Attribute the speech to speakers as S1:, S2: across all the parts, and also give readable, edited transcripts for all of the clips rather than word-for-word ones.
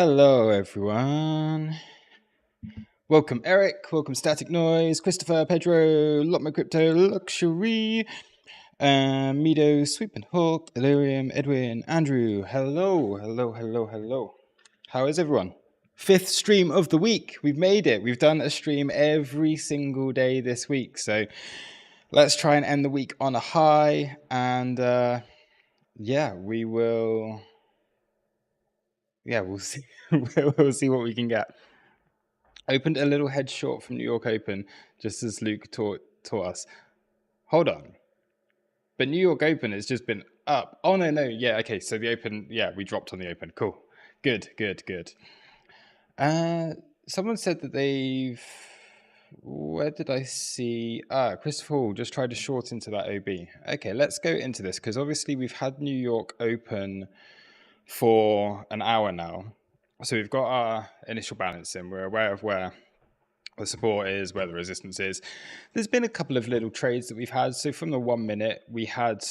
S1: Hello everyone. Welcome Eric, welcome Static Noise, Christopher, Pedro, Lot My Crypto, Luxury, Mido, Sweep and Hulk, Ethereum, Edwin, Andrew. Hello. How is everyone? Fifth stream of the week. We've made it. We've done a stream every single day this week. So let's try and end the week on a high. And yeah, we'll see. We'll see what we can get. Opened a little head short from New York Open, just as Luke taught us. Hold on. But New York Open has just been up. Oh, no. Yeah, okay. So the Open, yeah, we dropped on the Open. Cool. Good. Someone said that they've... Where did I see? Christopher Hall just tried to short into that OB. Okay, let's go into this, because obviously we've had New York Open for an hour now. So we've got our initial balance in. We're aware of where the support is, where the resistance is. There's been a couple of little trades that we've had. So from the 1 minute, we had...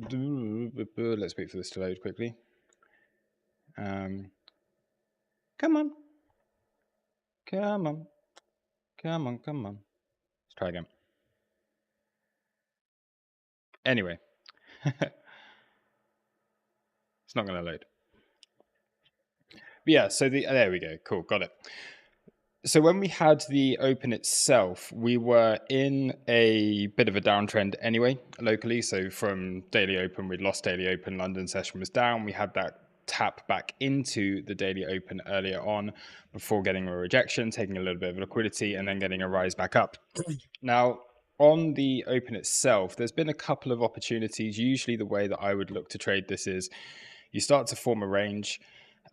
S1: Let's wait for this to load quickly. Come on. Let's try again. Anyway. It's not going to load. But yeah, so there we go. Cool, got it. So when we had the Open itself, we were in a bit of a downtrend anyway, locally. So from daily Open, we'd lost daily Open, London session was down. We had that tap back into the daily Open earlier on before getting a rejection, taking a little bit of liquidity, and then getting a rise back up. Now, on the Open itself, there's been a couple of opportunities. Usually the way that I would look to trade this is you start to form a range.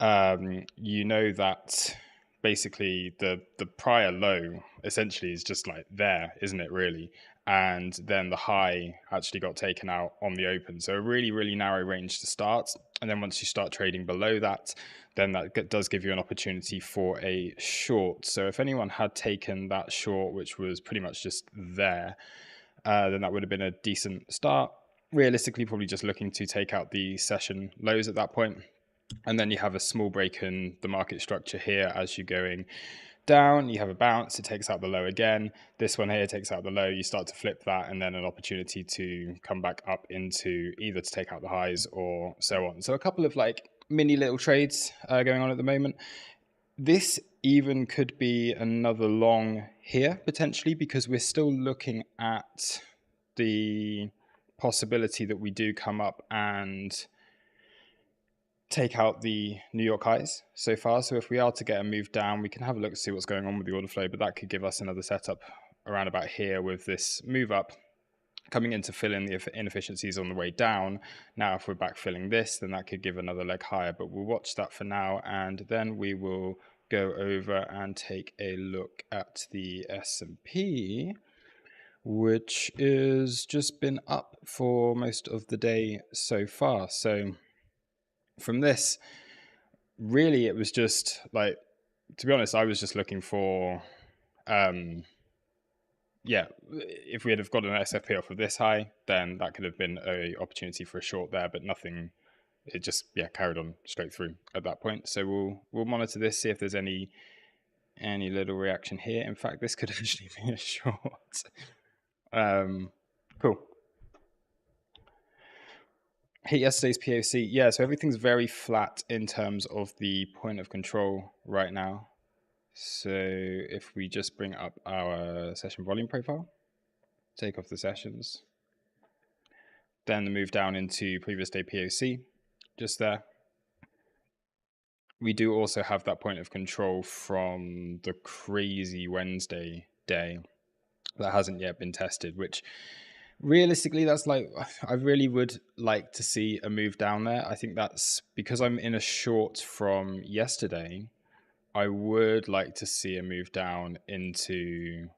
S1: You know that basically the prior low essentially is just like there, isn't it, really? And then the high actually got taken out on the Open. So a really narrow range to start. And then once you start trading below that, then that does give you an opportunity for a short. So if anyone had taken that short, which was pretty much just there, then that would have been a decent start. Realistically, probably just looking to take out the session lows at that point. And then you have a small break in the market structure here as you're going down. You have a bounce, it takes out the low again. This one here takes out the low, you start to flip that, and then an opportunity to come back up into either to take out the highs or so on. So a couple of like mini little trades going on at the moment. This even could be another long here potentially, because we're still looking at the possibility that we do come up and take out the New York highs so far. So if we are to get a move down, we can have a look to see what's going on with the order flow, but that could give us another setup around about here with this move up coming in to fill in the inefficiencies on the way down. Now, if we're backfilling this, then that could give another leg higher, but we'll watch that for now. And then we will go over and take a look at the S&P, which has just been up for most of the day so far. So from this, really, it was just like, to be honest, I was just looking for, if we had have got an SFP off of this high, then that could have been a opportunity for a short there, but nothing. It just carried on straight through at that point. So we'll monitor this, see if there's any little reaction here. In fact, this could actually be a short. Cool. Hit yesterday's POC. Yeah, so everything's very flat in terms of the point of control right now. So if we just bring up our session volume profile, take off the sessions, then the move down into previous day POC, just there. We do also have that point of control from the crazy Wednesday day that hasn't yet been tested, which realistically, that's like, I really would like to see a move down there. I think that's because I'm in a short from yesterday. I would like to see a move down into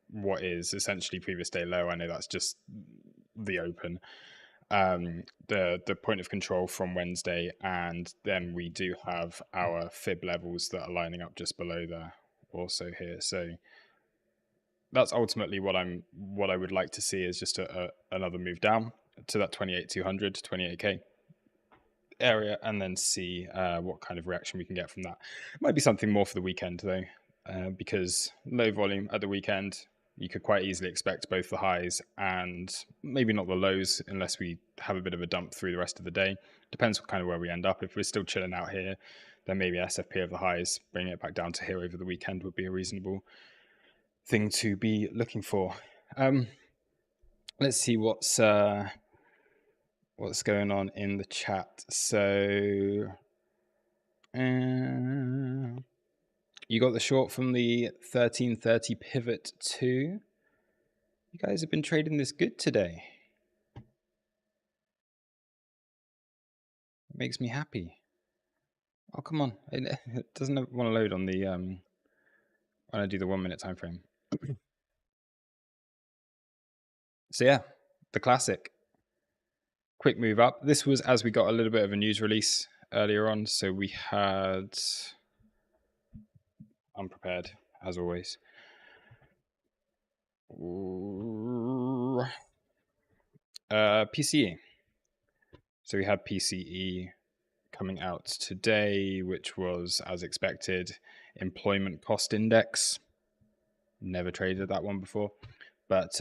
S1: what is essentially previous day low. I know that's just the Open, the point of control from Wednesday, and then we do have our fib levels that are lining up just below there also here. So that's ultimately what I would like to see, is just another move down to that 28,200 to 28k. area and then see what kind of reaction we can get from that. Might be something more for the weekend though, because low volume at the weekend, you could quite easily expect both the highs and maybe not the lows unless we have a bit of a dump through the rest of the day. Depends kind of where we end up. If we're still chilling out here, then maybe SFP of the highs, bringing it back down to here over the weekend would be a reasonable thing to be looking for. Let's see what's going on in the chat. So you got the short from the 1330 pivot too. You guys have been trading this good today. It makes me happy. Oh, come on. It doesn't want to load on the when I do the 1 minute time frame. So yeah, the classic. Quick move up. This was as we got a little bit of a news release earlier on. So we had unprepared as always. PCE. So we had PCE coming out today, which was, as expected, employment cost index. Never traded that one before, but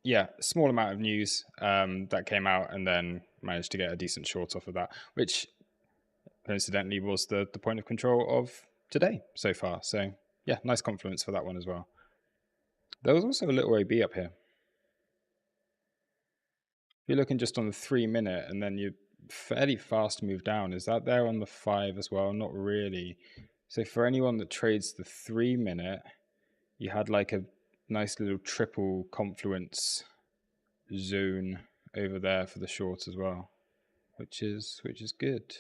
S1: yeah, small amount of news that came out, and then managed to get a decent short off of that, which coincidentally was the point of control of today so far. So yeah, nice confluence for that one as well. There was also a little AB up here. If you're looking just on the 3 minute and then you fairly fast move down, is that there on the 5 as well? Not really. So for anyone that trades the 3 minute, you had like a nice little triple confluence zone over there for the short as well, which is good.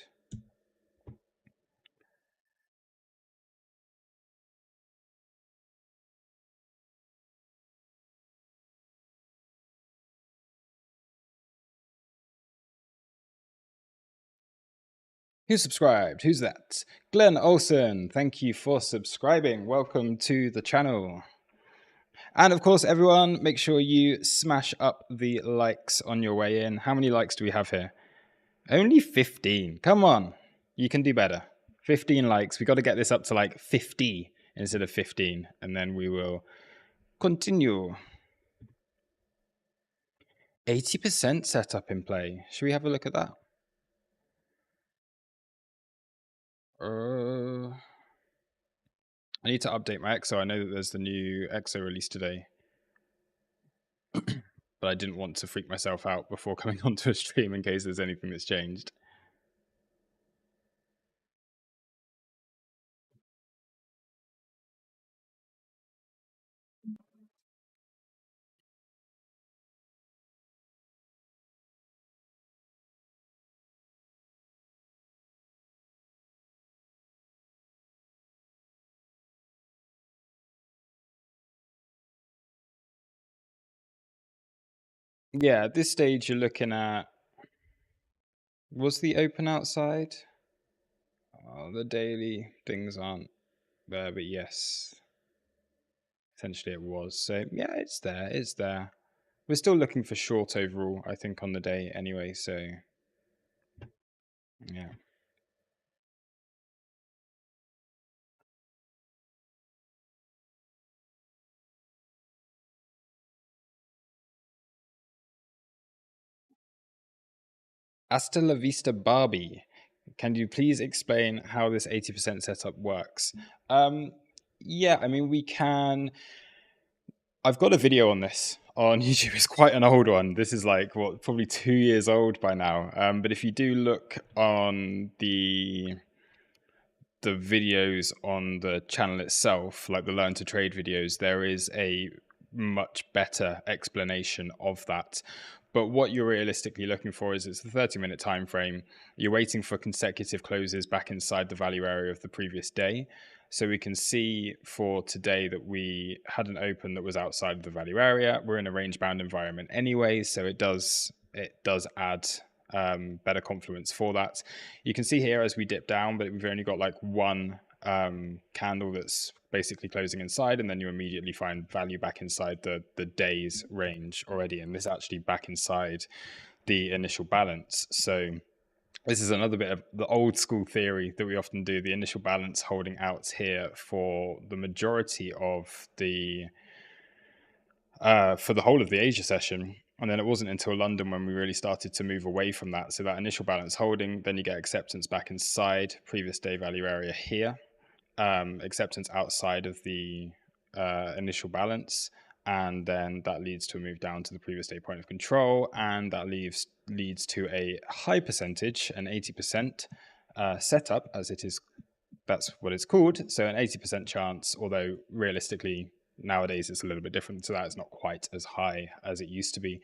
S1: Who subscribed? Who's that? Glenn Olson, thank you for subscribing. Welcome to the channel. And of course, everyone, make sure you smash up the likes on your way in. How many likes do we have here? Only 15. Come on. You can do better. 15 likes. We got to get this up to like 50 instead of 15. And then we will continue. 80% setup in play. Should we have a look at that? I need to update my EXO. I know that there's the new EXO release today. But I didn't want to freak myself out before coming onto a stream in case there's anything that's changed. Yeah, at this stage you're looking at, was the open outside? Oh, the daily things aren't there, but yes, essentially it was. So yeah, it's there, it's there. We're still looking for short overall, I think, on the day anyway, so yeah. Hasta la vista Barbie. Can you please explain how this 80% setup works? Yeah, I mean, we can. I've got a video on this on YouTube. It's quite an old one. This is like, what, probably 2 years old by now. But if you do look on the videos on the channel itself, like the Learn to Trade videos, there is a much better explanation of that. But what you're realistically looking for is it's a 30-minute time frame. You're waiting for consecutive closes back inside the value area of the previous day. So we can see for today that we had an open that was outside of the value area. We're in a range bound environment anyway, so it does add better confluence for that. You can see here as we dip down, but we've only got like one candle that's basically closing inside, and then you immediately find value back inside the day's range already, and this actually back inside the initial balance. So this is another bit of the old school theory that we often do, the initial balance holding out here for the majority of the for the whole of the Asia session. And then it wasn't until London when we really started to move away from that. So that initial balance holding, then you get acceptance back inside previous day value area here, acceptance outside of the initial balance, and then that leads to a move down to the previous day point of control, and that leads to a high percentage, an 80% setup, as it is. That's what it's called. So an 80% chance, although realistically nowadays it's a little bit different to that. It's not quite as high as it used to be.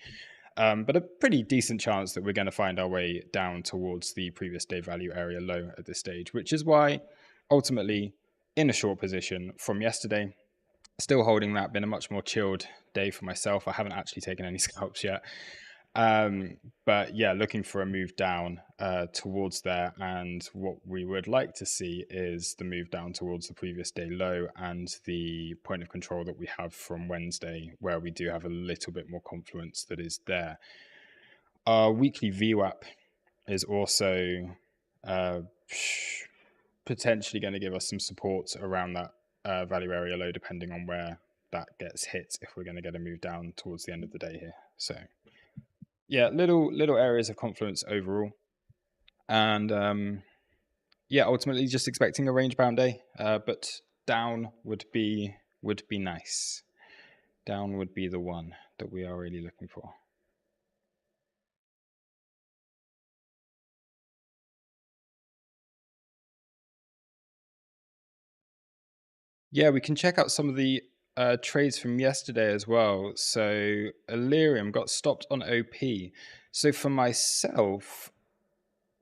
S1: But a pretty decent chance that we're going to find our way down towards the previous day value area low at this stage, which is why ultimately in a short position from yesterday, still holding that, been a much more chilled day for myself. I haven't actually taken any scalps yet. But yeah, looking for a move down towards there, and what we would like to see is the move down towards the previous day low and the point of control that we have from Wednesday, where we do have a little bit more confluence that is there. Our weekly VWAP is also potentially going to give us some support around that value area low, depending on where that gets hit, if we're going to get a move down towards the end of the day here. So yeah, little areas of confluence overall, and yeah, ultimately just expecting a range bound day, but down would be nice. Down would be the one that we are really looking for. Yeah, we can check out some of the trades from yesterday as well. So Ethereum got stopped on OP. So for myself,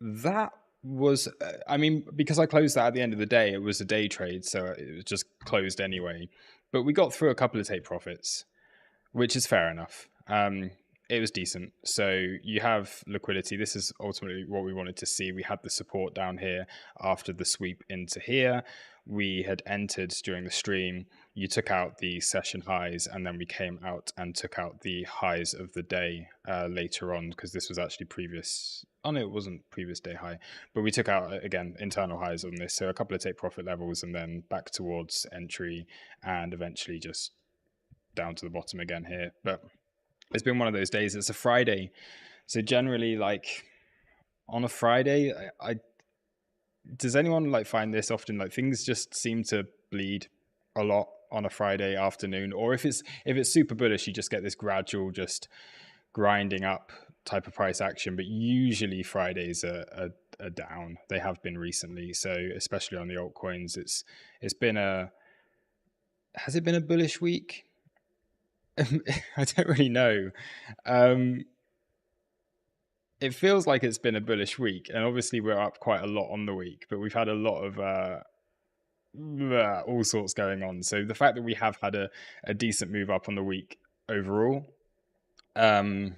S1: that was, I mean, because I closed that at the end of the day, it was a day trade, so it was just closed anyway. But we got through a couple of take profits, which is fair enough. It was decent. So you have liquidity. This is ultimately what we wanted to see. We had the support down here after the sweep into here. We had entered during the stream. You took out the session highs, and then we came out and took out the highs of the day later on, because this was actually previous. Oh no, it wasn't previous day high, but we took out again internal highs on this. So a couple of take profit levels, and then back towards entry, and eventually just down to the bottom again here. But it's been one of those days. It's a Friday, so generally, like on a Friday, I does anyone like find this often? Like things just seem to bleed a lot on a Friday afternoon, or if it's super bullish, you just get this gradual just grinding up type of price action. But usually Fridays are down. They have been recently, so especially on the altcoins, it's been a has it been a bullish week? I don't really know. It feels like it's been a bullish week, and obviously we're up quite a lot on the week, but we've had a lot of all sorts going on. So the fact that we have had a decent move up on the week overall, yeah,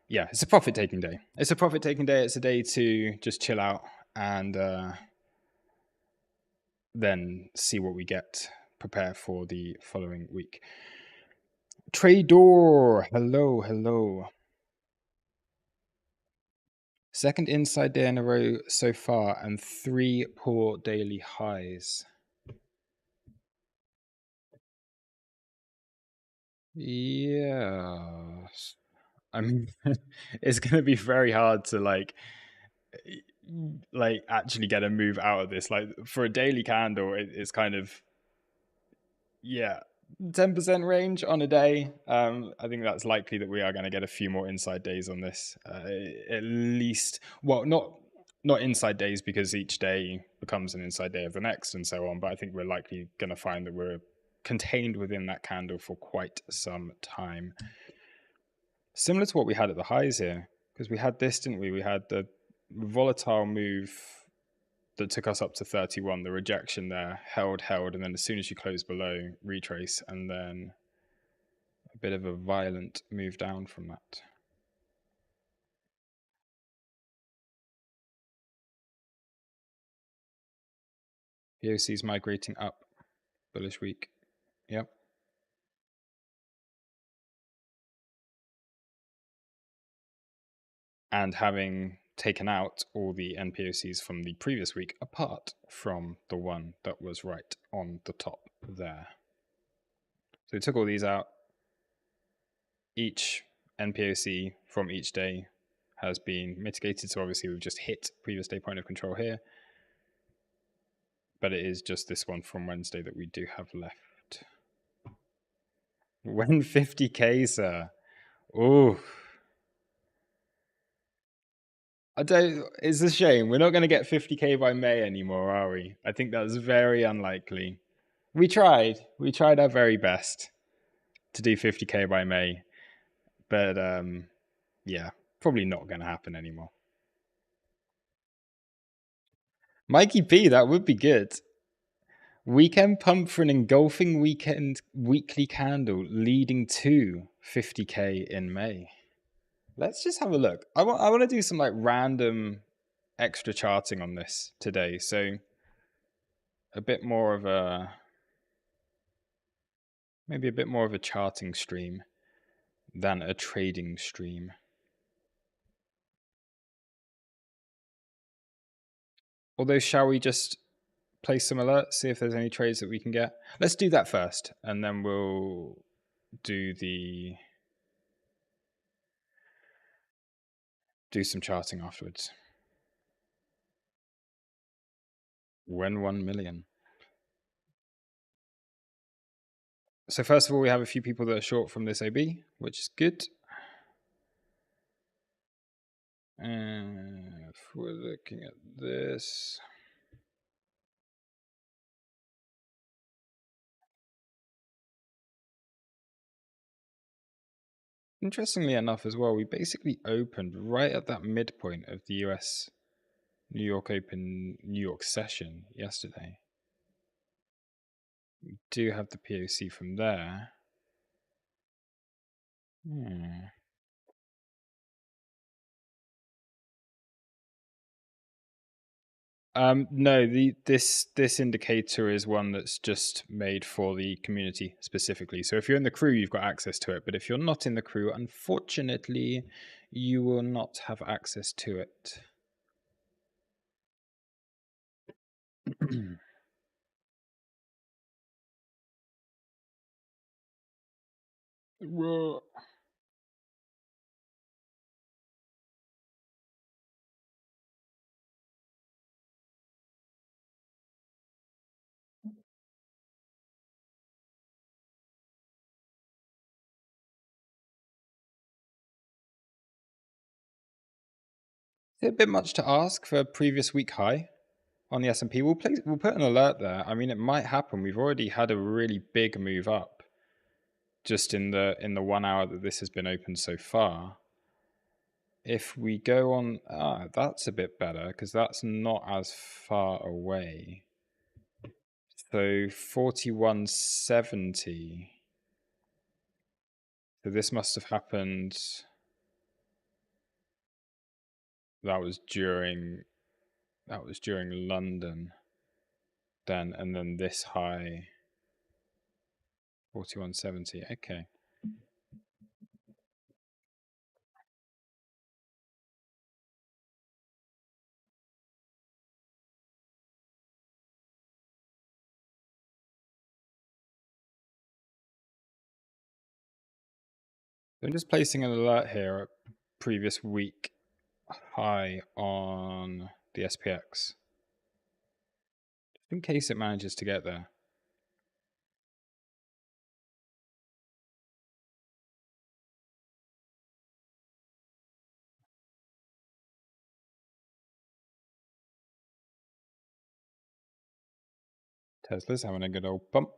S1: it's a profit taking day. It's a profit taking day. It's a day to just chill out and then see what we get, prepare for the following week. Trader, hello. Second inside day in a row so far, and 3 poor daily highs. Yeah. I mean, it's going to be very hard to like actually get a move out of this. Like for a daily candle, it's kind of, yeah, 10% range on a day. I think that's likely that we are going to get a few more inside days on this. At least, well, not inside days, because each day becomes an inside day of the next and so on. But I think we're likely going to find that we're contained within that candle for quite some time. Similar to what we had at the highs here, because we had this, didn't we? We had the volatile move that took us up to 31, the rejection there, held, and then as soon as you close below, retrace, and then a bit of a violent move down from that. POC's migrating up, bullish week. Yep. And having taken out all the NPOCs from the previous week, apart from the one that was right on the top there. So we took all these out. Each NPOC from each day has been mitigated. So obviously we've just hit previous day point of control here. But it is just this one from Wednesday that we do have left. When 50k, sir? Oh, it's a shame. We're not going to get 50k by May anymore, are we? I think that's very unlikely. We tried our very best to do 50k by May, but yeah, probably not going to happen anymore. Mikey P, that would be good. Weekend pump for an engulfing weekend weekly candle leading to 50k in May. Let's just have a look. I want to do some like random extra charting on this today. So a bit more of a, maybe a bit more of a charting stream than a trading stream. Although, shall we just place some alerts, see if there's any trades that we can get? Let's do that first, and then we'll do some charting afterwards. When 1 million. So first of all, we have a few people that are short from this AB, which is good. And if we're looking at this, interestingly enough as well, we basically opened right at that midpoint of the US New York Open, New York session yesterday. We do have the POC from there. No, this indicator is one that's just made for the community specifically. So if you're in the crew, you've got access to it. But if you're not in the crew, unfortunately, you will not have access to it. Whoa. Is it a bit much to ask for a previous week high on the S&P? We'll put an alert there. I mean, it might happen. We've already had a really big move up just in the 1 hour that this has been open so far. If we go on, that's a bit better because that's not as far away. So 4170. So this must have happened. That was during London. Then and then this high 4170. Okay. I'm just placing an alert here at previous week high on the SPX. Just in case it manages to get there. Tesla's having a good old pump.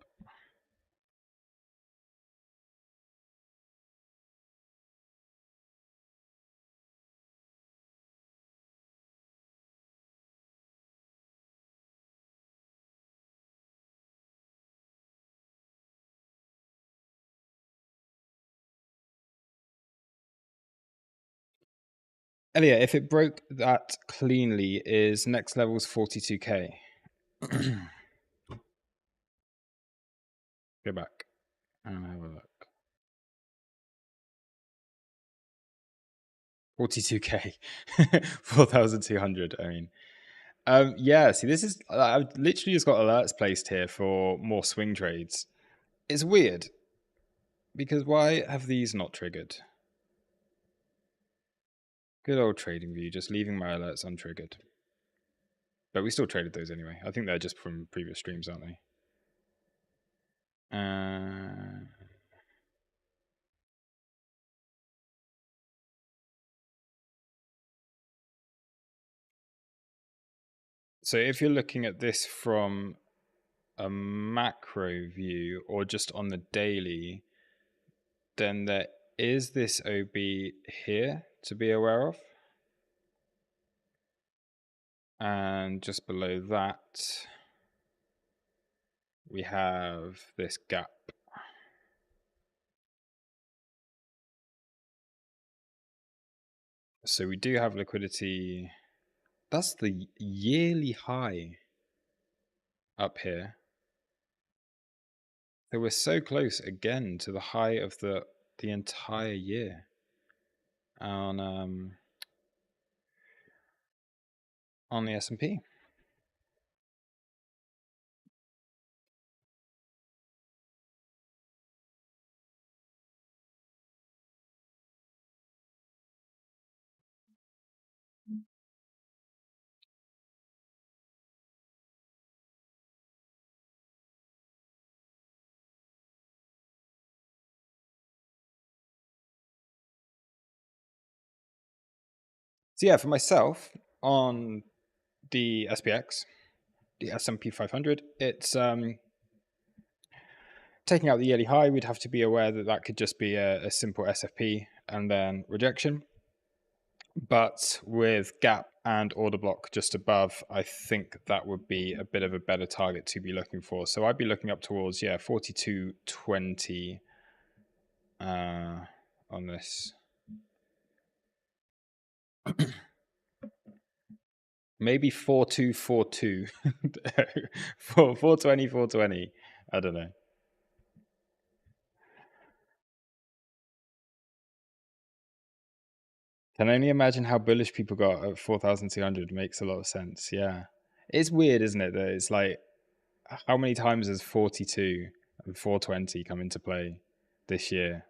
S1: Elliot, if it broke that cleanly, is next level's 42k? Go back and have a look. 42K, 4,200. I mean, yeah. See, this is I've literally just got alerts placed here for more swing trades. It's weird because why have these not triggered? Good old TradingView, just leaving my alerts untriggered. But we still traded those anyway. I think they're just from previous streams, aren't they? So if you're looking at this from a macro view or just on the daily, then there is this OB here to be aware of. And just below that, we have this gap. So we do have liquidity. That's the yearly high up here. So we're so close again to the high of the entire year on the S&P. So yeah, for myself on the SPX, the S&P 500, it's taking out the yearly high. We'd have to be aware that that could just be a simple SFP and then rejection. But with gap and order block just above, I think that would be a bit of a better target to be looking for. So I'd be looking up towards 42.20 on this. Maybe 4242. 420, 420. I don't know. Can only imagine how bullish people got at 4,200. Makes a lot of sense. Yeah. It's weird, isn't it? That it's like, how many times has 42 and 420 come into play this year?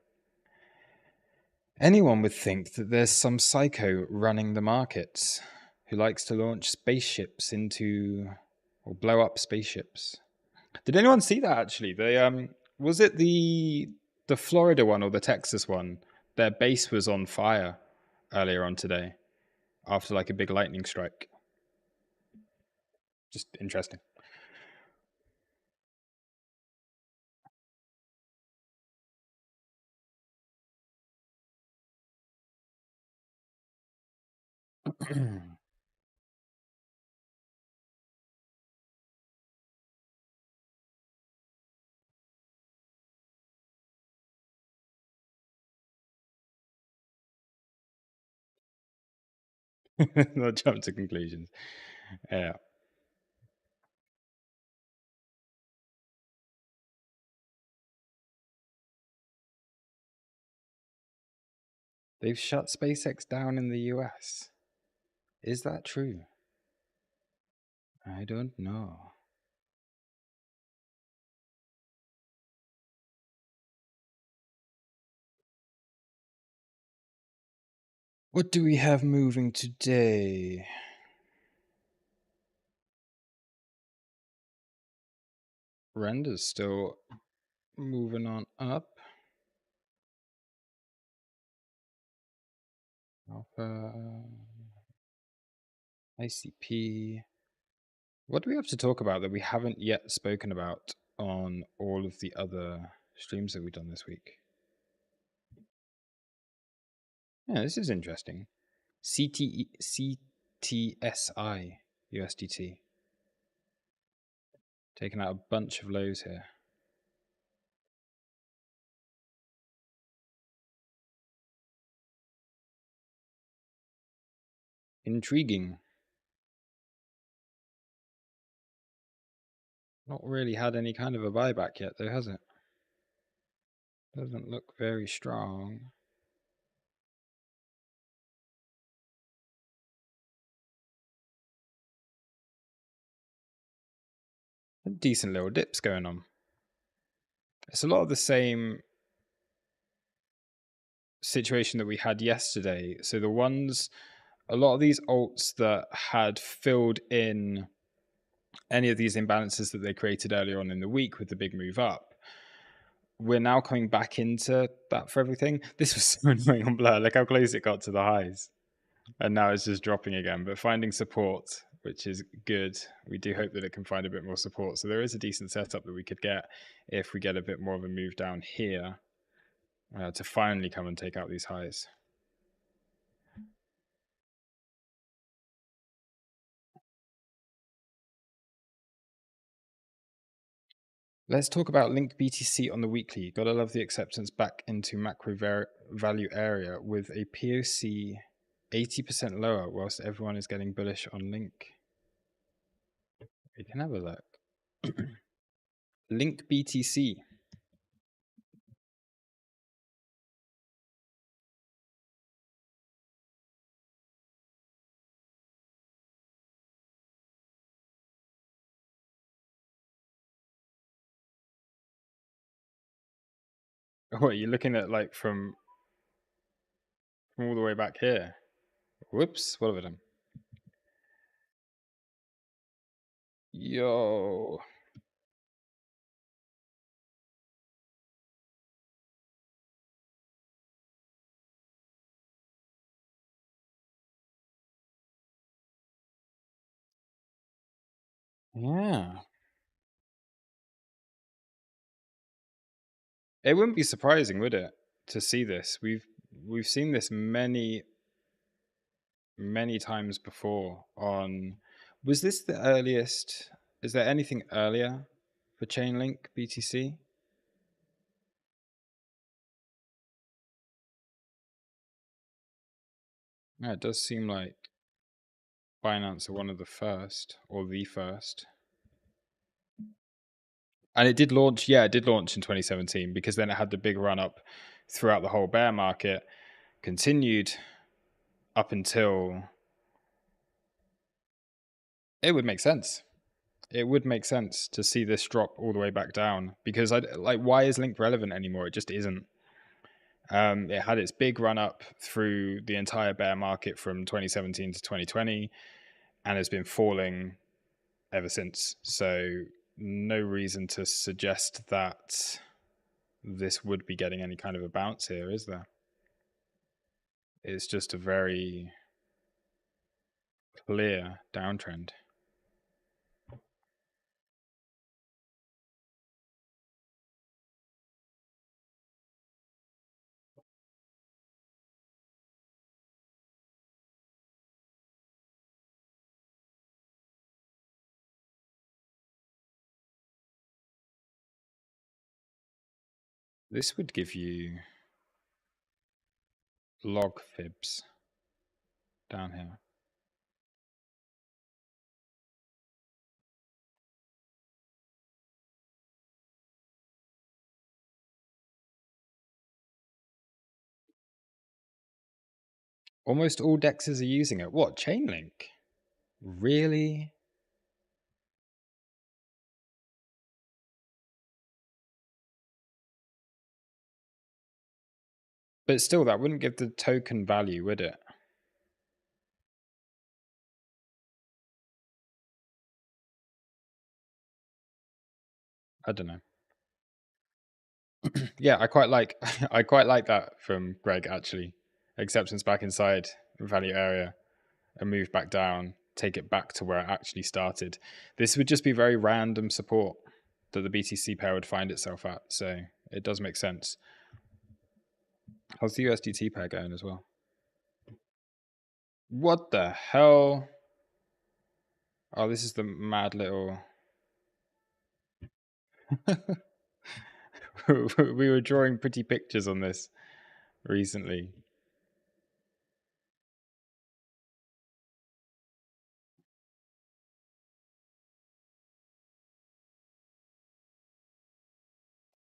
S1: Anyone would think that there's some psycho running the markets who likes to launch spaceships into or blow up spaceships. Did anyone see that actually? They was it the Florida one or the Texas one? Their base was on fire earlier on today after like a big lightning strike. Just interesting. Not jump to conclusions. Yeah. They've shut SpaceX down in the US. Is that true? I don't know. What do we have moving today? Render's still moving on up. Alpha, ICP. What do we have to talk about that we haven't yet spoken about on all of the other streams that we've done this week? Yeah, this is interesting. CTSI USDT. Taking out a bunch of lows here. Intriguing. Not really had any kind of a buyback yet though, has it? Doesn't look very strong. Decent little dips going on. It's a lot of the same situation that we had yesterday. So a lot of these alts that had filled in any of these imbalances that they created earlier on in the week with the big move up, we're now coming back into that for everything. This was so annoying on Blur. Look how close it got to the highs. And now it's just dropping again, but finding support, which is good. We do hope that it can find a bit more support. So there is a decent setup that we could get if we get a bit more of a move down here to finally come and take out these highs. Let's talk about Link BTC on the weekly. Gotta love the acceptance back into macro value area with a POC 80% lower whilst everyone is getting bullish on Link. We can have a look. Link BTC. What, you're looking at like from all the way back here? Whoops, what have I done? Yo. Yeah. It wouldn't be surprising, would it, to see this? We've seen this many times before on. Was this the earliest? Is there anything earlier for chainlink BTC? Yeah, it does seem like Binance are one of the first or the first. And it did launch, yeah, it did launch in 2017 because then it had the big run up throughout the whole bear market, continued up until it would make sense. It would make sense to see this drop all the way back down because why is Link relevant anymore? It just isn't. It had its big run up through the entire bear market from 2017 to 2020 and has been falling ever since. So no reason to suggest that this would be getting any kind of a bounce here, is there? It's just a very clear downtrend. This would give you log fibs down here. Almost all dexes are using it. What, Chainlink? Really? But still, that wouldn't give the token value, would it? I don't know. Yeah, I quite like I quite like that from Greg actually. Acceptance back inside value area and move back down, take it back to where it actually started. This would just be very random support that the BTC pair would find itself at. So it does make sense. How's the USDT pair going as well? What the hell? Oh, this is the mad little. We were drawing pretty pictures on this recently.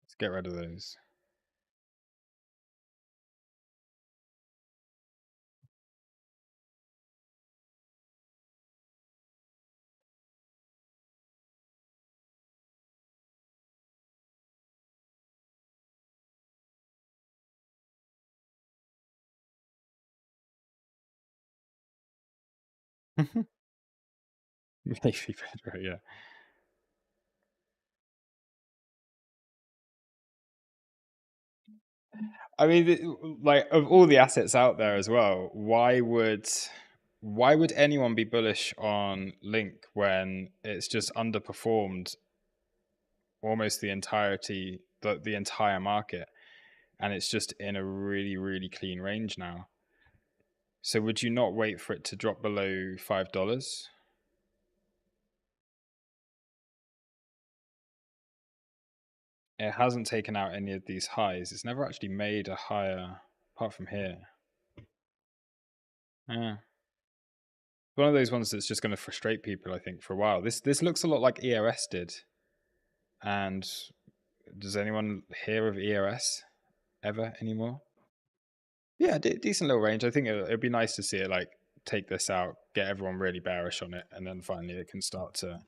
S1: Let's get rid of those. Maybe better, yeah. I mean, like of all the assets out there as well, why would anyone be bullish on Link when it's just underperformed almost the entire market, and it's just in a really really clean range now? So would you not wait for it to drop below $5? It hasn't taken out any of these highs. It's never actually made a higher apart from here. Yeah. One of those ones that's just going to frustrate people, I think, for a while. This looks a lot like EOS did. And does anyone hear of EOS ever anymore? Yeah, decent little range. I think it'd be nice to see it like take this out, get everyone really bearish on it, and then finally it can start to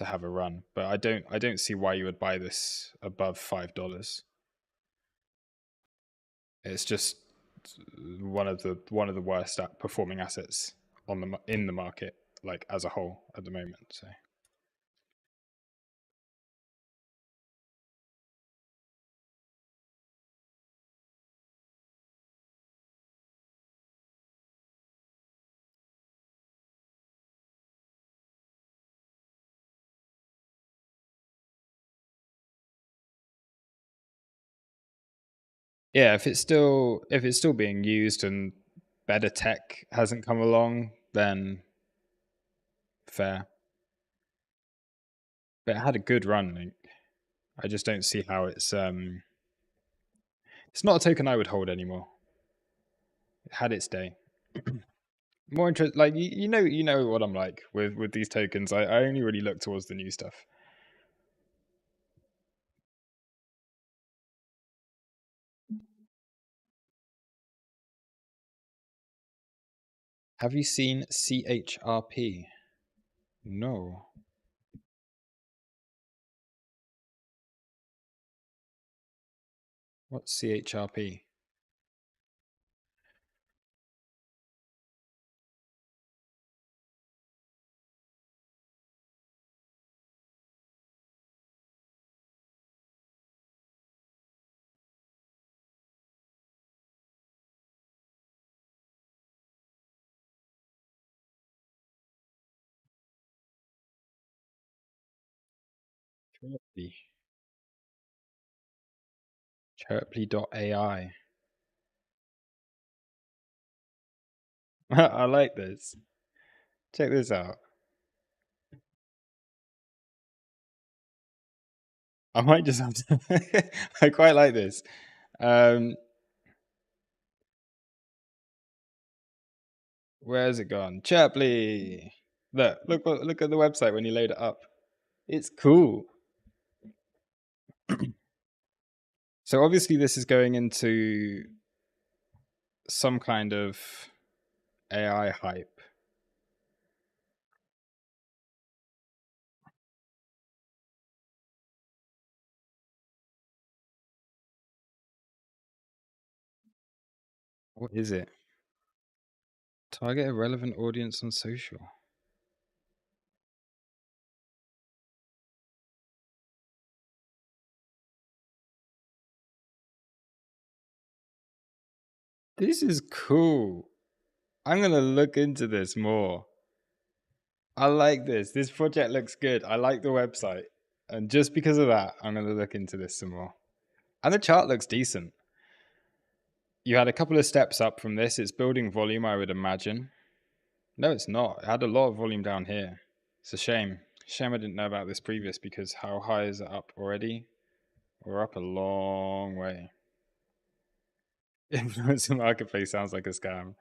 S1: have a run. But I don't see why you would buy this above $5. It's just one of the worst at performing assets in the market, like as a whole at the moment. So yeah, if it's still being used and better tech hasn't come along, then fair. But it had a good run. Like, I just don't see how it's not a token I would hold anymore. It had its day. More interest, like you know what I'm like with these tokens. I only really look towards the new stuff. Have you seen CHRP? No. What's CHRP? Chirply. Chirply.ai. I like this. Check this out. I might just have to. I quite like this. Um, where's it gone? Chirply. Look at the website when you load it up. It's cool. So obviously this is going into some kind of AI hype. What is it? Target a relevant audience on social. This is cool. I'm gonna look into this more. I like this. This project looks good. I like the website. And just because of that, I'm gonna look into this some more. And the chart looks decent. You had a couple of steps up from this. It's building volume, I would imagine. No, it's not. It had a lot of volume down here. It's a shame. Shame I didn't know about this previous because how high is it up already? We're up a long way. Influencer marketplace sounds like a scam.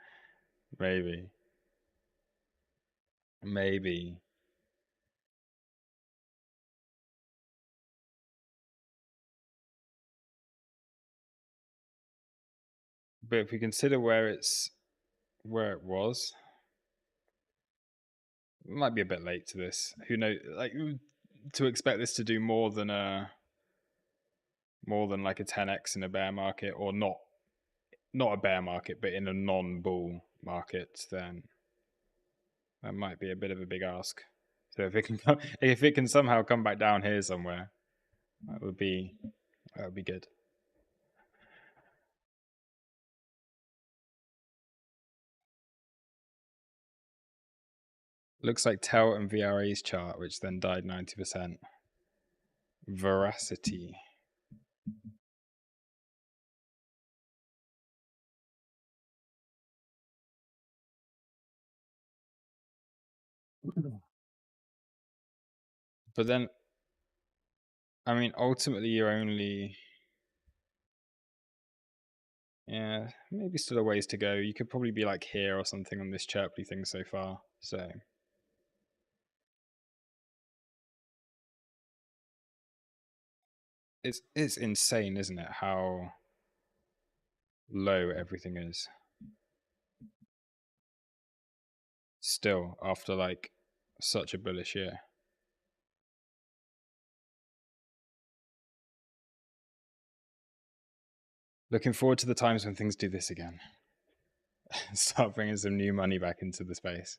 S1: Maybe. Maybe. But if we consider where it was, it might be a bit late to this. Who knows? Like to expect this to do more than like a 10x in a bear market, or not a bear market, but in a non-bull market, then That might be a bit of a big ask. So if it can somehow come back down here somewhere, that would be good. Looks like TEL and VRA's chart, which then died 90%. Veracity. But then, I mean, ultimately, you're only, yeah, maybe still a ways to go. You could probably be like here or something on this chirpy thing so far. So it's insane, isn't it? How low everything is still after like such a bullish year. Looking forward to the times when things do this again. Start bringing some new money back into the space.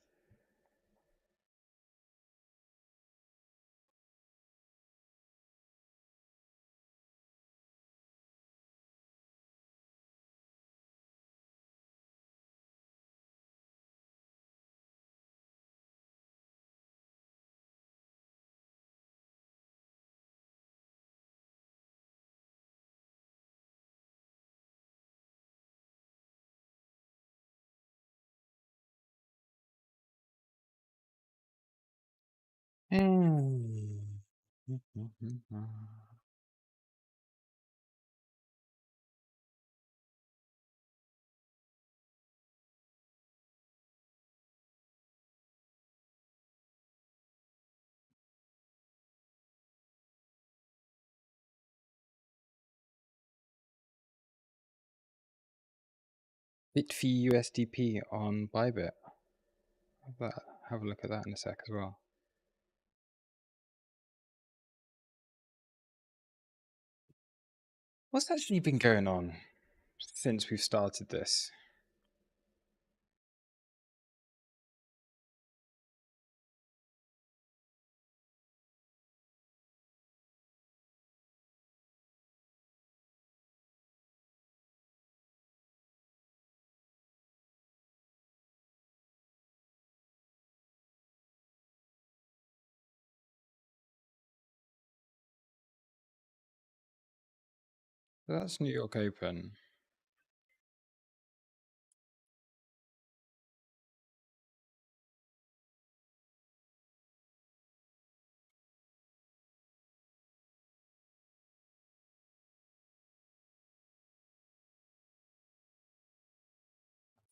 S1: Bitfee USDP on Bybit. Have a look at that in a sec as well. What's actually been going on since we've started this? That's New York Open.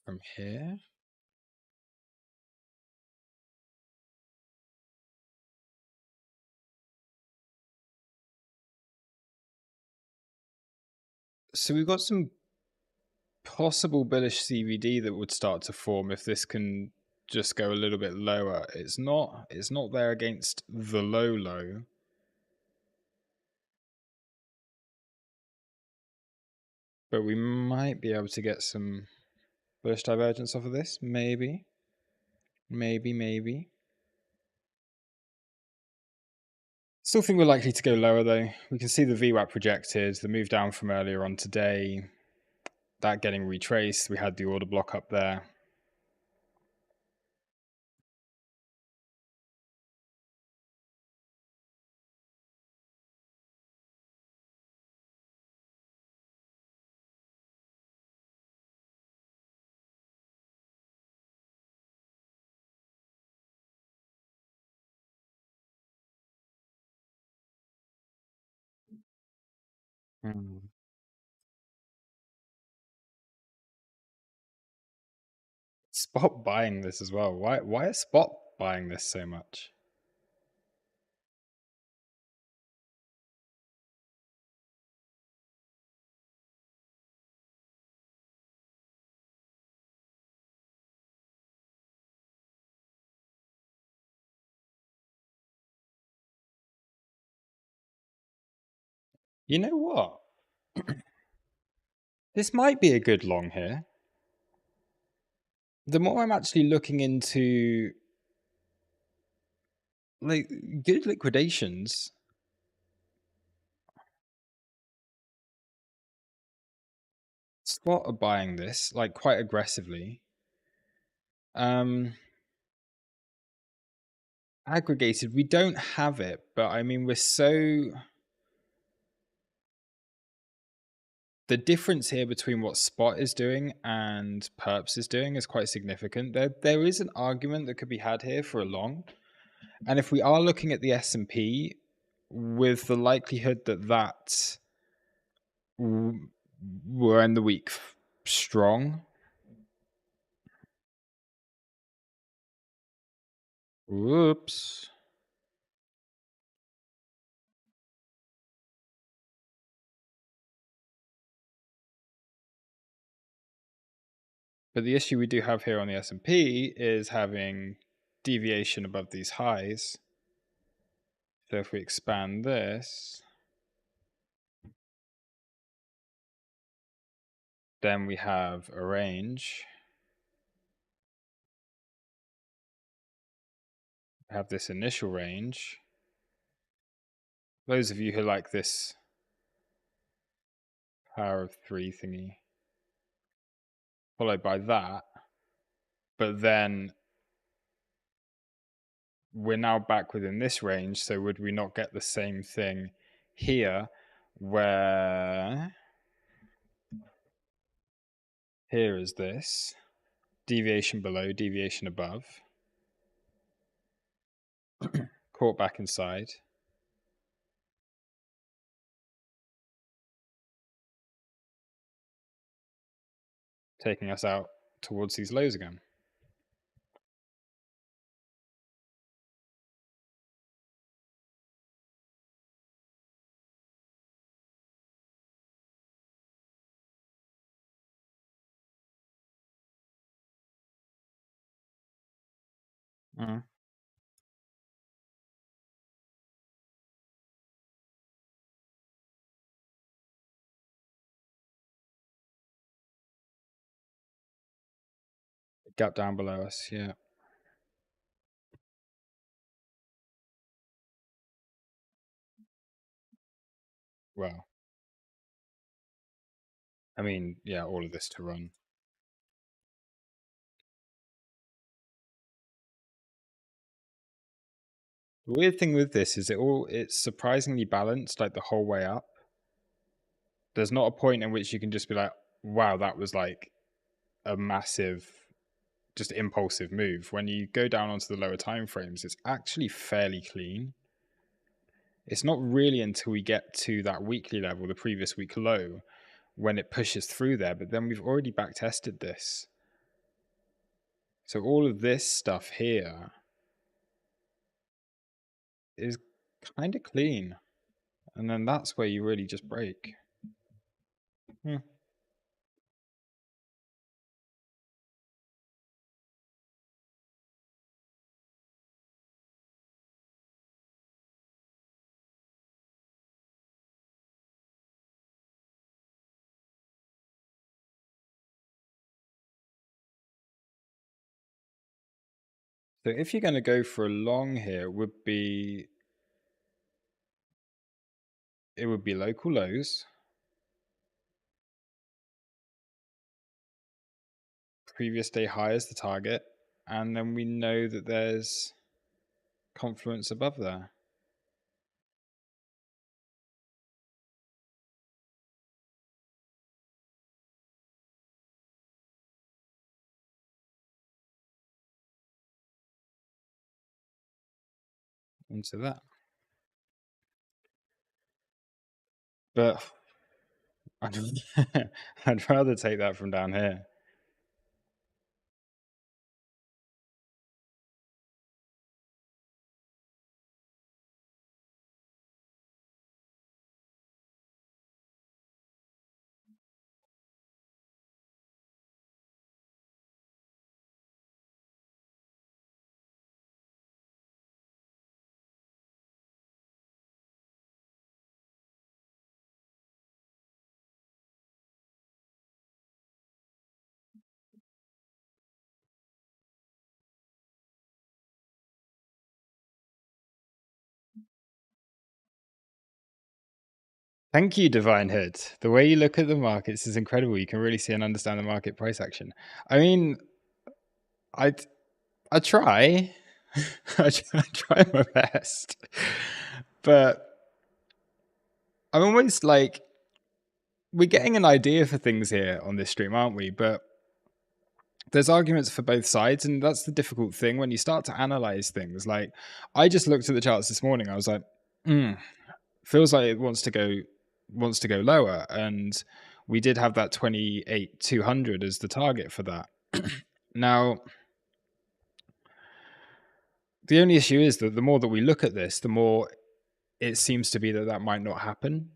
S1: From here? So we've got some possible bullish CVD that would start to form if this can just go a little bit lower. It's not there against the low, but we might be able to get some bullish divergence off of this. Maybe. Still think we're likely to go lower though. We can see the VWAP projected, the move down from earlier on today, that getting retraced. We had the order block up there. Spot buying this as well. Why is spot buying this so much? You know what? This might be a good long here. The more I'm actually looking into like good liquidations. Spot are buying this like quite aggressively. Aggregated, we don't have it, but I mean, we're so... The difference here between what Spot is doing and Perps is doing is quite significant. There is an argument that could be had here for a long. And if we are looking at the S&P, with the likelihood that we're in the week strong. Whoops. But the issue we do have here on the S&P is having deviation above these highs. So if we expand this, then we have a range. We have this initial range. Those of you who like this power of 3 thingy, followed by that. But then we're now back within this range, so would we not get the same thing here, where here is this deviation below, deviation above, caught back inside, taking us out towards these lows again. Gap down below us, yeah. Well, I mean, yeah, all of this to run. The weird thing with this is it's surprisingly balanced like the whole way up. There's not a point in which you can just be like, wow, that was like a massive, just impulsive move. When you go down onto the lower time frames, it's actually fairly clean. It's not really until we get to that weekly level, the previous week low, when it pushes through there, but then we've already back tested this. So all of this stuff here is kind of clean. And then that's where you really just break. So if you're going to go for a long here, it would be local lows, previous day high as the target, and then we know that there's confluence above there. Into that. But I'd rather take that from down here. Thank you, Divine Hood. The way you look at the markets is incredible. You can really see and understand the market price action. I mean, I try. I try my best. But I'm almost like, we're getting an idea for things here on this stream, aren't we? But there's arguments for both sides, and that's the difficult thing when you start to analyze things. Like, I just looked at the charts this morning. I was like, feels like it wants to go lower, and we did have that 28,200 as the target for that. Now, the only issue is that the more that we look at this, the more it seems to be that that might not happen.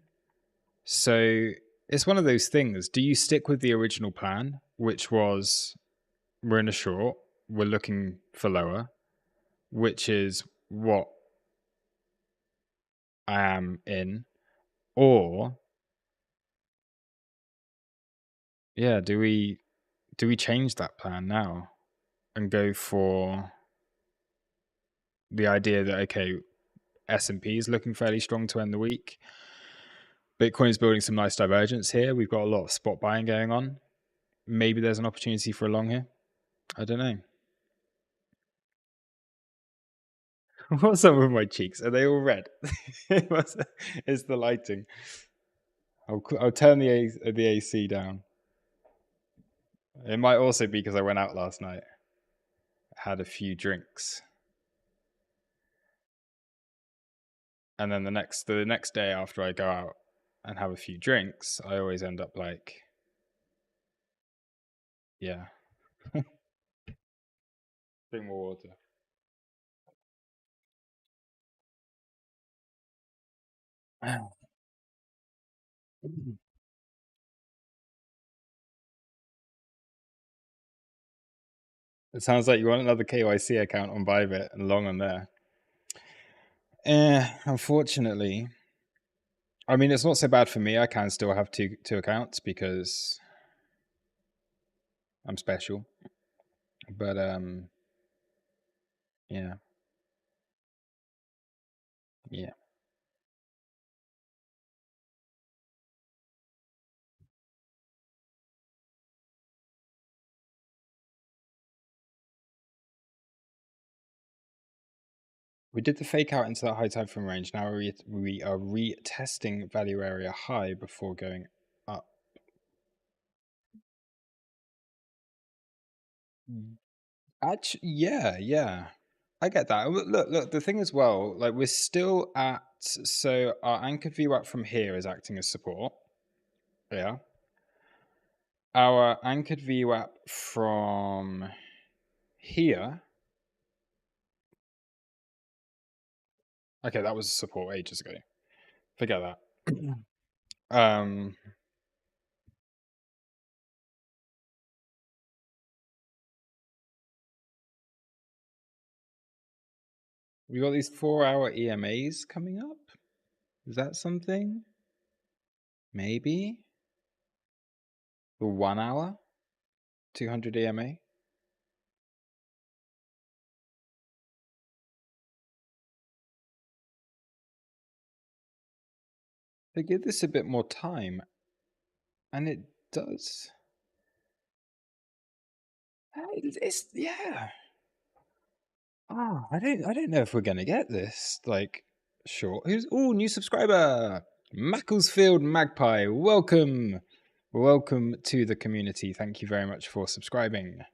S1: So it's one of those things. Do you stick with the original plan, which was, we're in a short, we're looking for lower, which is what I am in? Or, yeah, do we change that plan now and go for the idea that, okay, S&P is looking fairly strong to end the week. Bitcoin's building some nice divergence here. We've got a lot of spot buying going on. Maybe there's an opportunity for a long here. I don't know. What's up with my cheeks? Are they all red? It's the lighting. I'll turn the AC down. It might also be because I went out last night. Had a few drinks. And then the next day after I go out and have a few drinks, I always end up like, yeah. Drink more water. It sounds like you want another KYC account on Bybit and long on there. Unfortunately, I mean, it's not so bad for me. I can still have two accounts because I'm special. But yeah. We did the fake out into that high time frame range. Now we are retesting value area high before going up. Actually, yeah. I get that. Look, the thing as well, like, we're still at, so our anchored VWAP from here is acting as support. Yeah. Our anchored VWAP from here. Okay, that was support ages ago. Forget that. We got these 4-hour EMAs coming up. Is that something? Maybe. The 1 hour, 200 EMA. They give this a bit more time, and it does. It's yeah. I don't know if we're gonna get this. Like, short. Who's new subscriber? Macclesfield Magpie. Welcome to the community. Thank you very much for subscribing.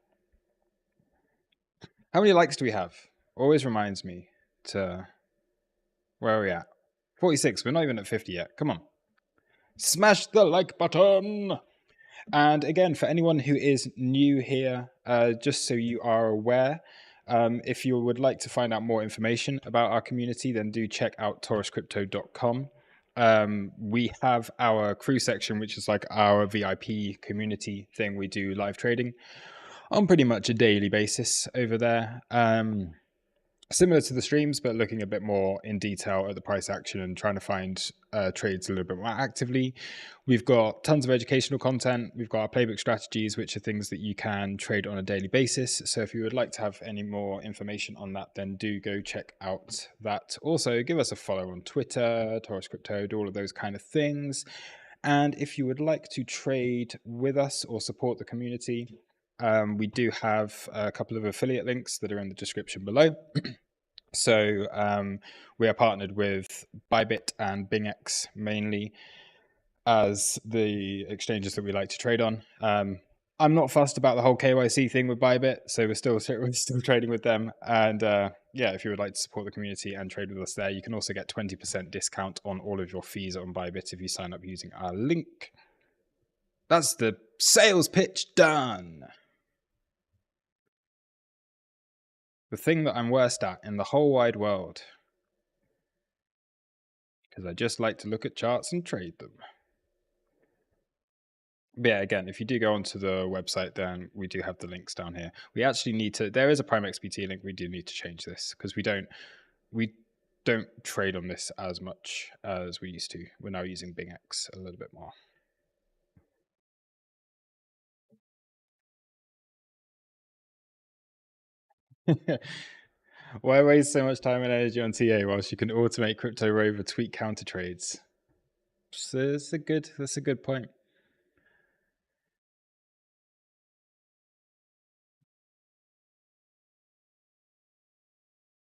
S1: How many likes do we have? Always reminds me to, where are we at? 46. We're not even at 50 yet. Come on. Smash the like button. And again, for anyone who is new here, just so you are aware, if you would like to find out more information about our community, then do check out tauruscrypto.com. We have our crew section, which is like our VIP community thing. We do live trading on pretty much a daily basis over there. similar to the streams, but looking a bit more in detail at the price action and trying to find trades a little bit more actively. We've got tons of educational content. We've got our playbook strategies, which are things that you can trade on a daily basis. So if you would like to have any more information on that, then do go check out that. Also, give us a follow on Twitter, Taurus Crypto, do all of those kind of things. And if you would like to trade with us or support the community, we do have a couple of affiliate links that are in the description below. So we are partnered with Bybit and BingX mainly as the exchanges that we like to trade on. I'm not fussed about the whole KYC thing with Bybit, so we're still trading with them. And yeah, if you would like to support the community and trade with us there, you can also get 20% discount on all of your fees on Bybit if you sign up using our link. That's the sales pitch done. The thing that I'm worst at in the whole wide world, because I just like to look at charts and trade them. But yeah, again, if you do go onto the website, then we do have the links down here. We actually need to, there is a PRIME XBT link. We do need to change this because we don't trade on this as much as we used to. We're now using BingX a little bit more. Why waste so much time and energy on TA whilst you can automate crypto rover tweak counter trades? So that's a good point.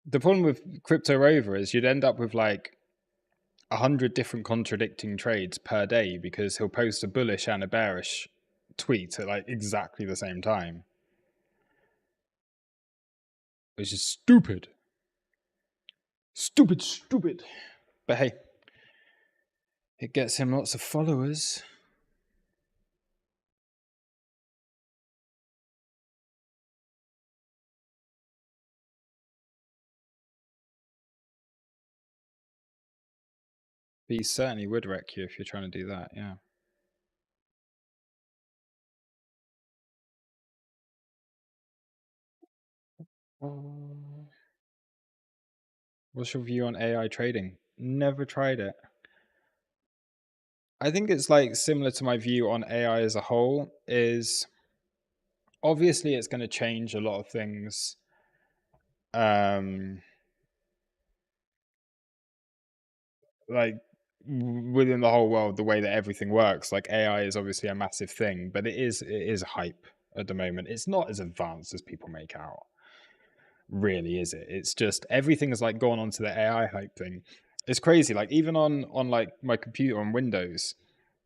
S1: The problem with crypto rover is you'd end up with like 100 different contradicting trades per day because he'll post a bullish and a bearish tweet at like exactly the same time, which is stupid. Stupid. But hey, it gets him lots of followers. But he certainly would wreck you if you're trying to do that, yeah. What's your view on AI trading? Never tried it. I think it's like similar to my view on AI as a whole is obviously it's going to change a lot of things. Like within the whole world, the way that everything works, like AI is obviously a massive thing, but it is hype at the moment. It's not as advanced as people make out. Really, is it? It's just everything is like gone onto the AI hype thing. It's crazy. Like even on like my computer on Windows,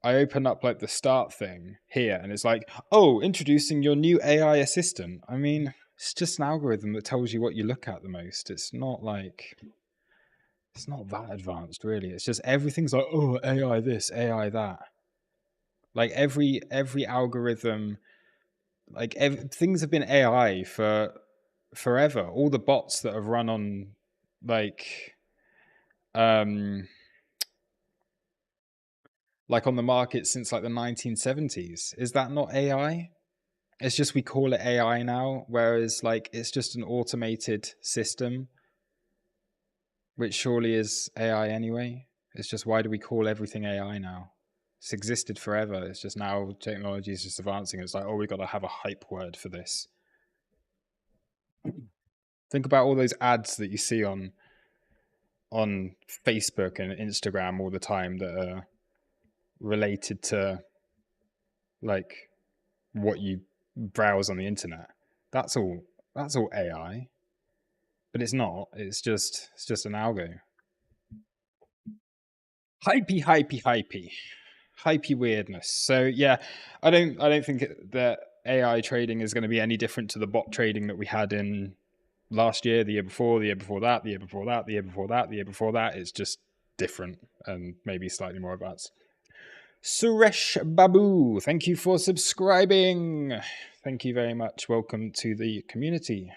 S1: I open up like the start thing here and it's like, oh, introducing your new AI assistant. I mean, it's just an algorithm that tells you what you look at the most. It's not that advanced, really. It's just everything's like, oh, AI this, AI that. Like every algorithm, like things have been AI for forever. All the bots that have run on like on the market since like the 1970s. Is that not AI? It's just we call it AI now, whereas like it's just an automated system, which surely is AI anyway. It's just why do we call everything AI now? It's existed forever. It's just now technology is just advancing. It's like, oh, we've got to have a hype word for this. Think about all those ads that you see on Facebook and Instagram all the time that are related to like what you browse on the internet. That's all AI. But it's not. It's just an algo. Hypey weirdness. So yeah, I don't think that AI trading is going to be any different to the bot trading that we had in last year, the year before, the year before that, the year before that, the year before that, the year before that. It's just different and maybe slightly more advanced. Suresh Babu, thank you for subscribing. Thank you very much. Welcome to the community.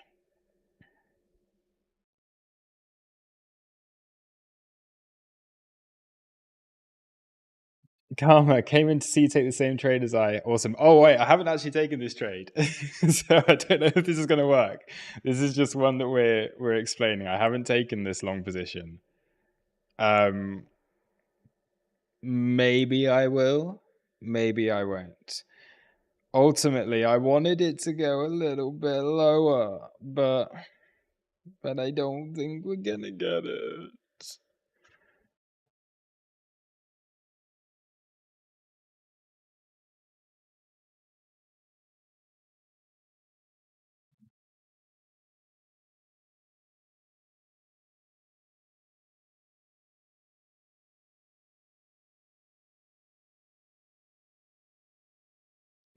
S1: Karma came in to see you take the same trade as I. Awesome. Oh wait, I haven't actually taken this trade, so I don't know if this is going to work. This is just one that we're explaining. I haven't taken this long position. Maybe I will. Maybe I won't. Ultimately, I wanted it to go a little bit lower, but I don't think we're gonna get it.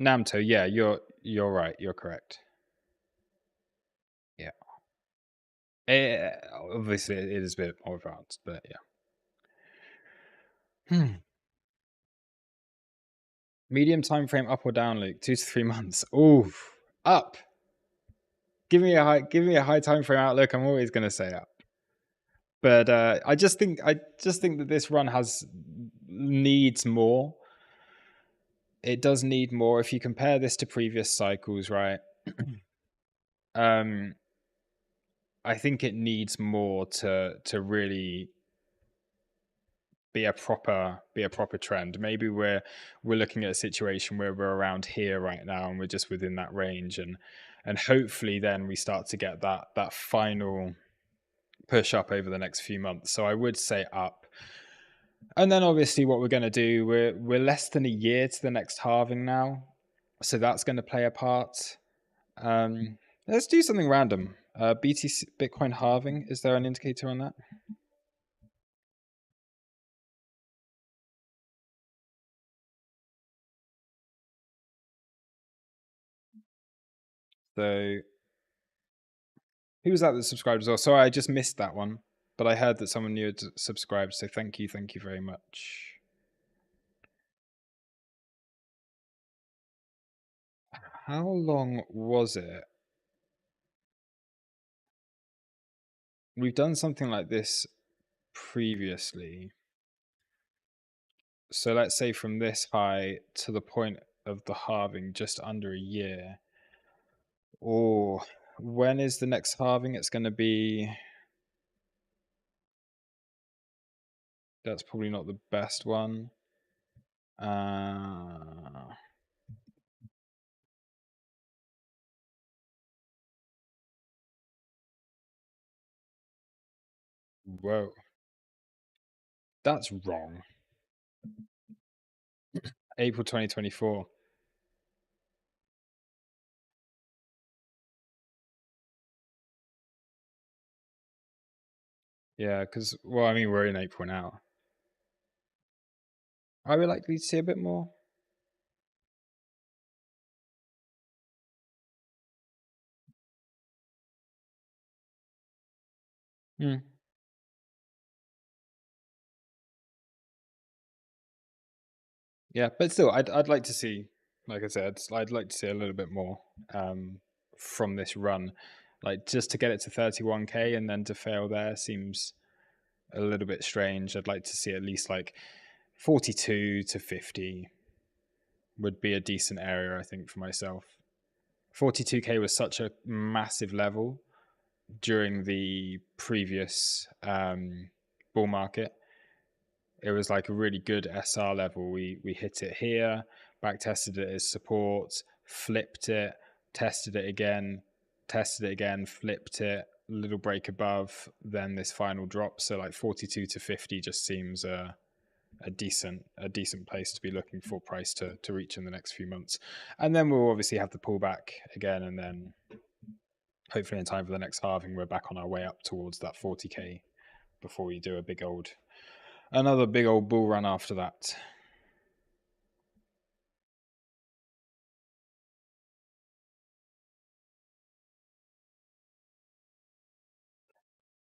S1: Namto, yeah, you're right. You're correct. Yeah. Obviously, it is a bit more advanced, but yeah. Medium time frame up or down, Luke? 2 to 3 months. Ooh, up. Give me a high time frame outlook. I'm always going to say up. But I just think that this run needs more. It does need more. If you compare this to previous cycles, right? I think it needs more to really be a proper trend. Maybe we're looking at a situation where we're around here right now and we're just within that range, and hopefully then we start to get that final push up over the next few months. So I would say up. And then obviously what we're going to do, we're less than a year to the next halving now, so that's going to play a part. Let's do something random. BTC Bitcoin halving, is there an indicator on that? So who was that subscribed as well? Sorry, I just missed that one, but I heard that someone new had subscribed, so thank you very much. How long was it? We've done something like this previously. So let's say from this high to the point of the halving, just under a year. Or when is the next halving? It's going to be... That's probably not the best one. Whoa. That's wrong. April 2024. Yeah, because, well, I mean, we're in April now. Are we likely to see a bit more? Hmm. Yeah, but still, I'd like to see, like I said, I'd like to see a little bit more from this run. Like, just to get it to 31K and then to fail there seems a little bit strange. I'd like to see at least like 42 to 50 would be a decent area, I think, for myself. 42K was such a massive level during the previous bull market. It was like a really good SR level. We hit it here, back tested it as support, flipped it, tested it again, flipped it, little break above, then this final drop. So like 42 to 50 just seems a decent place to be looking for price to reach in the next few months. And then we'll obviously have the pullback again, and then hopefully in time for the next halving we're back on our way up towards that 40K before we do another big old bull run after that.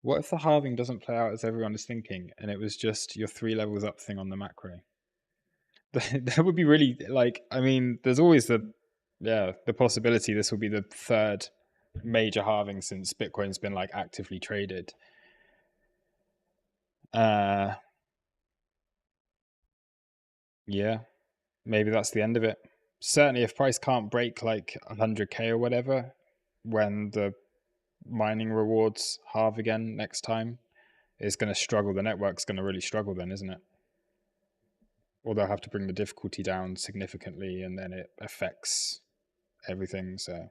S1: What if the halving doesn't play out as everyone is thinking, and it was just your 3 levels up thing on the macro? That would be really, like, I mean, there's always the possibility this will be the third major halving since Bitcoin's been like actively traded. Yeah, maybe that's the end of it. Certainly, if price can't break like 100K or whatever, when the mining rewards halve again next time, it's going to struggle. The network's going to really struggle then, isn't it? Or they'll have to bring the difficulty down significantly, and then it affects everything. So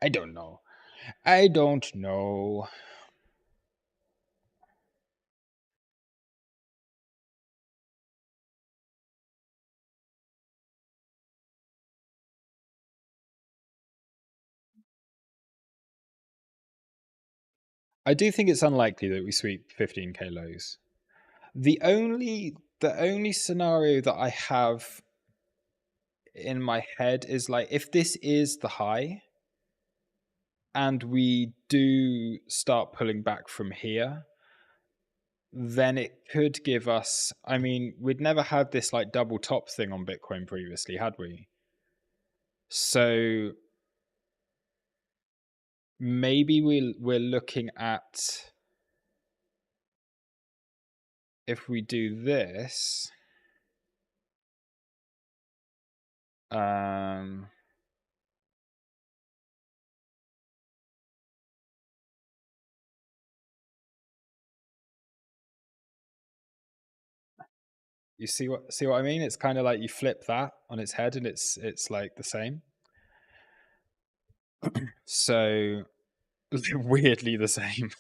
S1: I don't know. I don't know. I do think it's unlikely that we sweep 15K lows. The only scenario that I have in my head is like, if this is the high and we do start pulling back from here, then it could give us, I mean, we'd never had this like double top thing on Bitcoin previously, had we? So maybe we're looking at, if we do this, you see what I mean? It's kind of like you flip that on its head and it's like the same. So weirdly the same.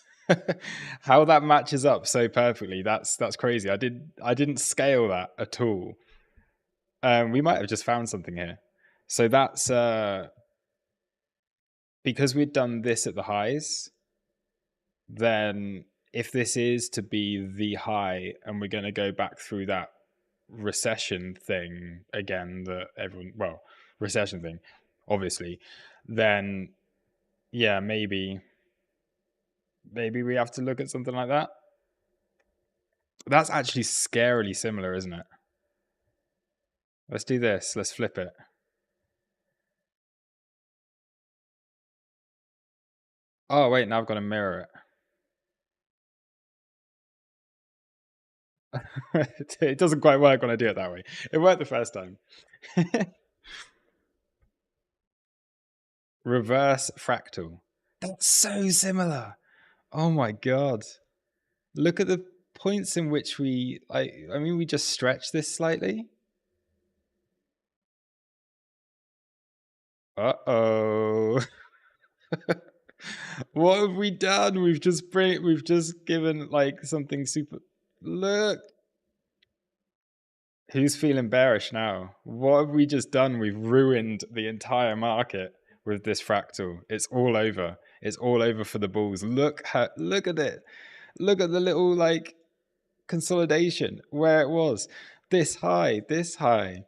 S1: How that matches up so perfectly, that's crazy. I didn't scale that at all. We might have just found something here. So that's because we'd done this at the highs, then if this is to be the high and we're going to go back through that recession thing again, that everyone, well, recession thing, obviously, then yeah, maybe we have to look at something like that. That's actually scarily similar, isn't it? Let's do this. Let's flip it. Oh, wait, now I've got to mirror it. It doesn't quite work when I do it that way. It worked the first time. Reverse fractal. That's so similar. Oh my God. Look at the points in which we, like, I mean, we just stretch this slightly. Uh-oh. What have we done? We've just given like something super. Look, who's feeling bearish now? What have we just done? We've ruined the entire market with this fractal. It's all over. It's all over for the bulls. Look at it. Look at the little like consolidation where it was. This high, this high.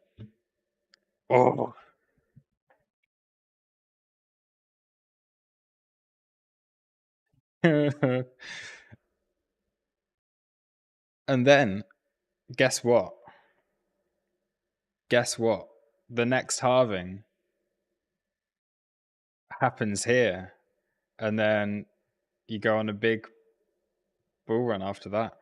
S1: Oh. And then guess what? Guess what? The next halving happens here. And then you go on a big bull run after that.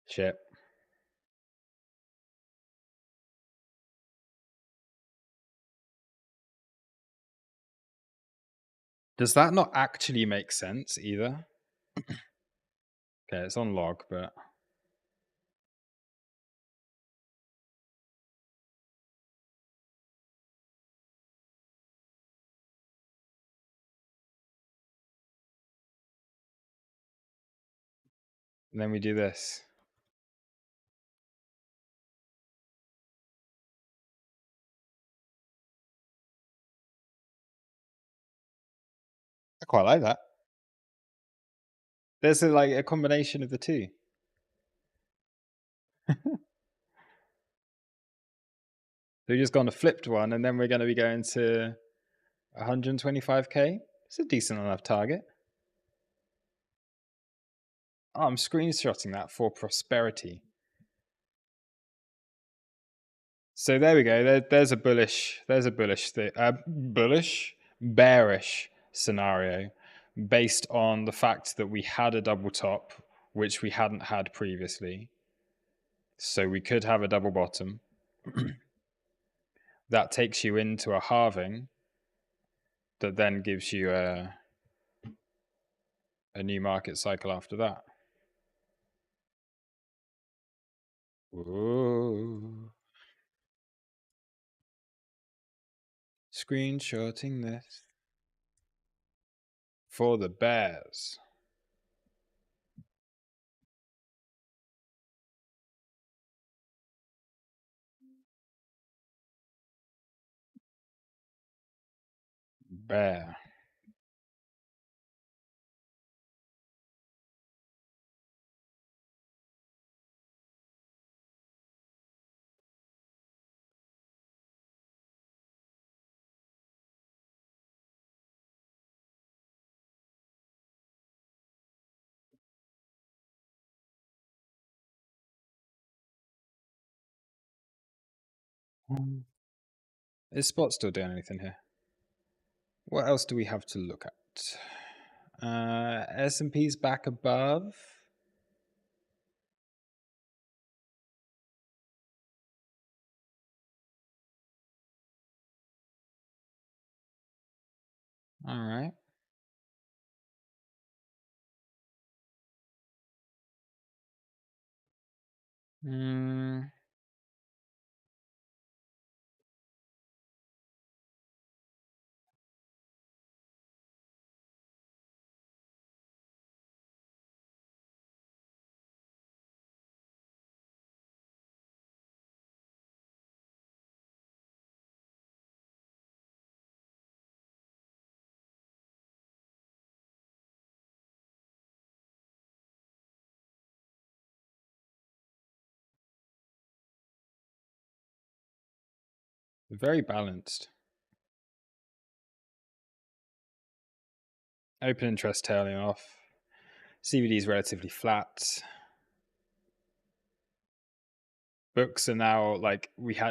S1: Shit. Does that not actually make sense either? Okay, it's on log, but and then we do this. I quite like that. There's like a combination of the two. So we just gone a flipped one, and then we're going to be going to 125K. It's a decent enough target. Oh, I'm screenshotting that for prosperity. So there we go. There's a bullish bearish scenario. based on the fact that we had a double top, which we hadn't had previously. So we could have a double bottom. That takes you into a halving that then gives you a new market cycle after that. Whoa. Screenshotting this for the bears. Bear. Is Spot still doing anything here? What else do we have to look at? S&P's back above. All right. Very balanced. Open interest tailing off. CBD is relatively flat. Books are now like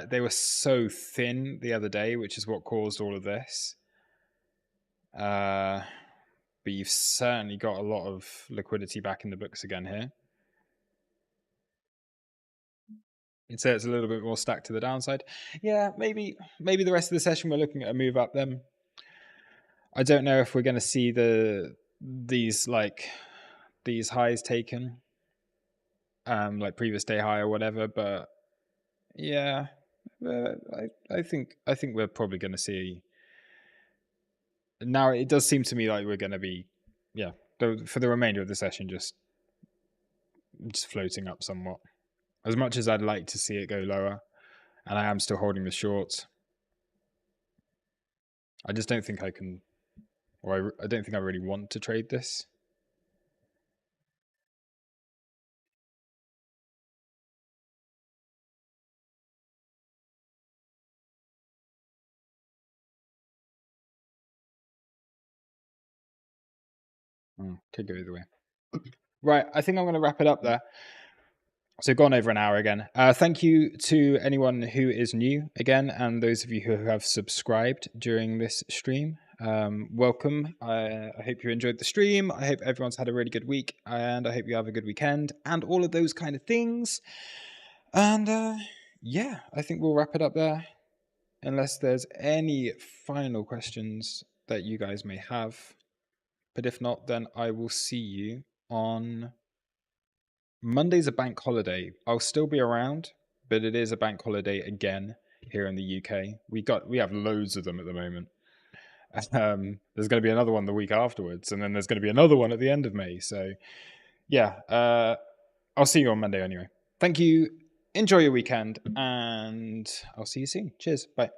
S1: they were so thin the other day, which is what caused all of this. But you've certainly got a lot of liquidity back in the books again here. You'd say it's a little bit more stacked to the downside. Yeah, maybe the rest of the session we're looking at a move up then. I don't know if we're going to see these highs taken, like previous day high or whatever. But yeah, I think we're probably going to see. Now it does seem to me like we're going to be, for the remainder of the session, just floating up somewhat. As much as I'd like to see it go lower, and I am still holding the shorts, I just don't think I can, or I don't think I really want to trade this. Could go either way. Right, I think I'm going to wrap it up there. So gone over an hour again. Thank you to anyone who is new again, and those of you who have subscribed during this stream. Welcome. I hope you enjoyed the stream. I hope everyone's had a really good week, and I hope you have a good weekend, and all of those kind of things. And yeah, I think we'll wrap it up there, unless there's any final questions that you guys may have. But if not, then I will see you on Monday's a bank holiday. I'll still be around, but it is a bank holiday again here in the UK. We have loads of them at the moment. There's going to be another one the week afterwards, and then there's going to be another one at the end of May. So yeah, I'll see you on Monday anyway. Thank you. Enjoy your weekend, and I'll see you soon. Cheers. Bye.